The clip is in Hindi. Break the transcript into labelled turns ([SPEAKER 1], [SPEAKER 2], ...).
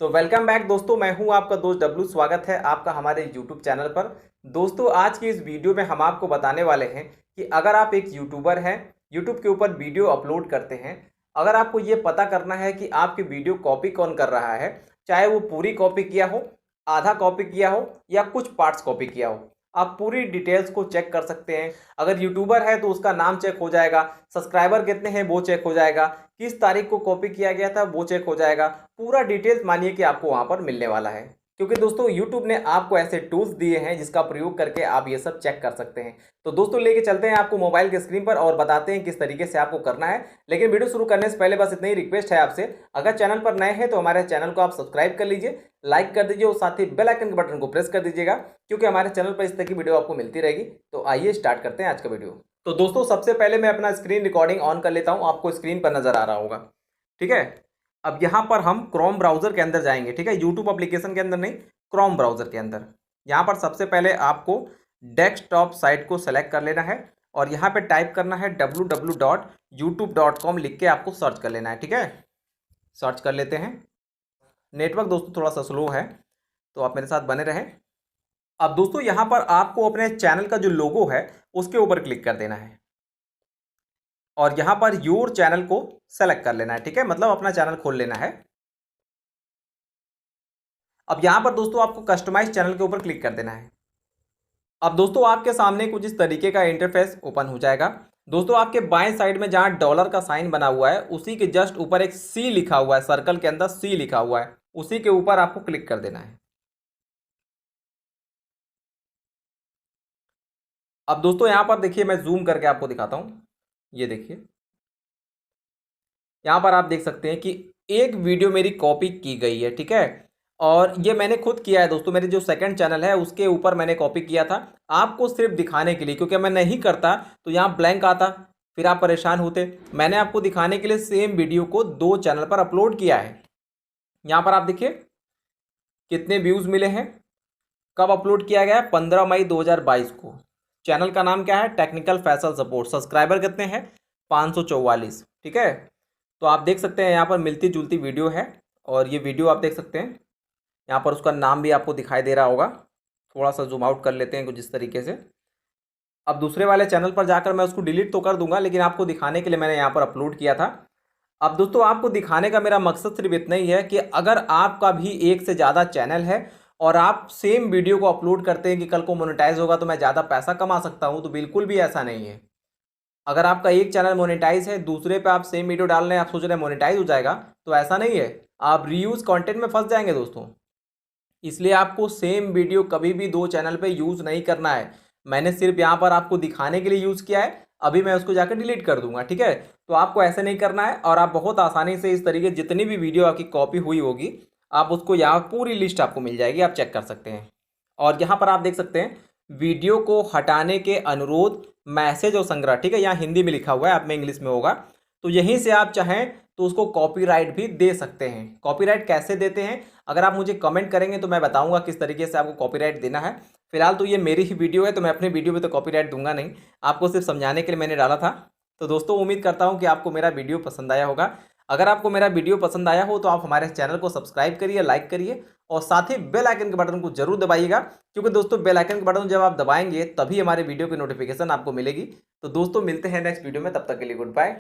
[SPEAKER 1] तो वेलकम बैक दोस्तों, मैं हूं आपका दोस्त डब्लू। स्वागत है आपका हमारे यूट्यूब चैनल पर। दोस्तों, आज की इस वीडियो में हम आपको बताने वाले हैं कि अगर आप एक यूट्यूबर हैं, यूट्यूब के ऊपर वीडियो अपलोड करते हैं, अगर आपको ये पता करना है कि आपकी वीडियो कॉपी कौन कर रहा है, चाहे वो पूरी कॉपी किया हो, आधा कॉपी किया हो या कुछ पार्ट्स कॉपी किया हो, आप पूरी डिटेल्स को चेक कर सकते हैं। अगर यूट्यूबर है तो उसका नाम चेक हो जाएगा, सब्सक्राइबर कितने हैं वो चेक हो जाएगा, किस तारीख को कॉपी किया गया था वो चेक हो जाएगा। पूरा डिटेल्स मानिए कि आपको वहां पर मिलने वाला है, क्योंकि दोस्तों यूट्यूब ने आपको ऐसे टूल्स दिए हैं जिसका प्रयोग करके आप ये सब चेक कर सकते हैं। तो दोस्तों लेके चलते हैं आपको मोबाइल के स्क्रीन पर और बताते हैं किस तरीके से आपको करना है। लेकिन वीडियो शुरू करने से पहले बस इतना ही रिक्वेस्ट है आपसे, अगर चैनल पर नए हैं तो हमारे चैनल को आप सब्सक्राइब कर लीजिए, लाइक कर दीजिए और साथ ही बेल आइकन के बटन को प्रेस कर दीजिएगा, क्योंकि हमारे चैनल पर इस तरह की वीडियो आपको मिलती रहेगी। तो आइए स्टार्ट करते हैं आज का वीडियो। तो दोस्तों सबसे पहले मैं अपना स्क्रीन रिकॉर्डिंग ऑन कर लेता हूं, आपको स्क्रीन पर नजर आ रहा होगा। ठीक है, अब यहां पर हम क्रोम ब्राउजर के अंदर जाएंगे। ठीक है, यूट्यूब एप्लीकेशन के अंदर नहीं, क्रोम ब्राउजर के अंदर। यहां पर सबसे पहले आपको डेस्कटॉप साइट को सेलेक्ट कर लेना है और यहां पे टाइप करना है www.youtube.com लिख के आपको सर्च कर लेना है। ठीक है, सर्च कर लेते हैं। नेटवर्क दोस्तों थोड़ा सा स्लो है, तो आप मेरे साथ बने रहें। अब दोस्तों यहां पर आपको अपने चैनल का जो लोगो है उसके ऊपर क्लिक कर देना है और यहां पर योर चैनल को सेलेक्ट कर लेना है। ठीक है, मतलब अपना चैनल खोल लेना है। अब यहां पर दोस्तों आपको कस्टमाइज चैनल के ऊपर क्लिक कर देना है। अब दोस्तों आपके सामने कुछ इस तरीके का इंटरफेस ओपन हो जाएगा। दोस्तों आपके बाएं साइड में जहां डॉलर का साइन बना हुआ है उसी के जस्ट ऊपर एक सी लिखा हुआ है, सर्कल के अंदर सी लिखा हुआ है, उसी के ऊपर आपको क्लिक कर देना है। अब दोस्तों यहां पर देखिए, मैं जूम करके आपको दिखाता हूं। ये देखिए, यहाँ पर आप देख सकते हैं कि एक वीडियो मेरी कॉपी की गई है। ठीक है, और ये मैंने खुद किया है दोस्तों, मेरे जो सेकंड चैनल है उसके ऊपर मैंने कॉपी किया था, आपको सिर्फ दिखाने के लिए, क्योंकि मैं नहीं करता तो यहाँ ब्लैंक आता, फिर आप परेशान होते। मैंने आपको दिखाने के लिए सेम वीडियो को 2 चैनल पर अपलोड किया है। यहाँ पर आप देखिए कितने व्यूज़ मिले हैं, कब अपलोड किया गया है, 15 मई 2022 को। चैनल का नाम क्या है, टेक्निकल फैसल सपोर्ट। सब्सक्राइबर कितने हैं, 544। ठीक है, तो आप देख सकते हैं यहाँ पर मिलती जुलती वीडियो है और ये वीडियो आप देख सकते हैं, यहाँ पर उसका नाम भी आपको दिखाई दे रहा होगा। थोड़ा सा जूम आउट कर लेते हैं कुछ इस तरीके से। अब दूसरे वाले चैनल पर जाकर मैं उसको डिलीट तो कर दूंगा, लेकिन आपको दिखाने के लिए मैंने यहाँ पर अपलोड किया था। अब दोस्तों आपको दिखाने का मेरा मकसद सिर्फ इतना ही है कि अगर आपका भी एक से ज़्यादा चैनल है और आप सेम वीडियो को अपलोड करते हैं कि कल को मोनेटाइज होगा तो मैं ज़्यादा पैसा कमा सकता हूँ, तो बिल्कुल भी ऐसा नहीं है। अगर आपका एक चैनल मोनेटाइज है, दूसरे पे आप सेम वीडियो डाल रहे हैं, आप सोच रहे हैं मोनेटाइज हो जाएगा, तो ऐसा नहीं है, आप रीयूज कंटेंट में फंस जाएंगे दोस्तों। इसलिए आपको सेम वीडियो कभी भी 2 चैनल पे यूज़ नहीं करना है। मैंने सिर्फ यहाँ पर आपको दिखाने के लिए यूज़ किया है, अभी मैं उसको जाकर डिलीट कर दूंगा। ठीक है, तो आपको ऐसे नहीं करना है और आप बहुत आसानी से इस तरीके जितनी भी वीडियो आपकी कॉपी हुई होगी आप उसको, यहाँ पूरी लिस्ट आपको मिल जाएगी, आप चेक कर सकते हैं। और यहाँ पर आप देख सकते हैं वीडियो को हटाने के अनुरोध, मैसेज और संग्रह। ठीक है, यहाँ हिंदी में लिखा हुआ है, आप में इंग्लिश में होगा, तो यहीं से आप चाहें तो उसको कॉपीराइट भी दे सकते हैं। कॉपीराइट कैसे देते हैं, अगर आप मुझे कमेंट करेंगे तो मैं बताऊंगा किस तरीके से आपको कॉपीराइट देना है। फिलहाल तो ये मेरी ही वीडियो है, तो मैं अपने वीडियो में तो कॉपीराइट दूंगा नहीं, आपको सिर्फ समझाने के लिए मैंने डाला था। तो दोस्तों उम्मीद करता हूँ कि आपको मेरा वीडियो पसंद आया होगा। अगर आपको मेरा वीडियो पसंद आया हो तो आप हमारे चैनल को सब्सक्राइब करिए, लाइक करिए और साथ ही बेल आइकन के बटन को जरूर दबाइएगा, क्योंकि दोस्तों बेल आइकन के बटन जब आप दबाएंगे तभी हमारे वीडियो की नोटिफिकेशन आपको मिलेगी। तो दोस्तों मिलते हैं नेक्स्ट वीडियो में, तब तक के लिए गुड बाय।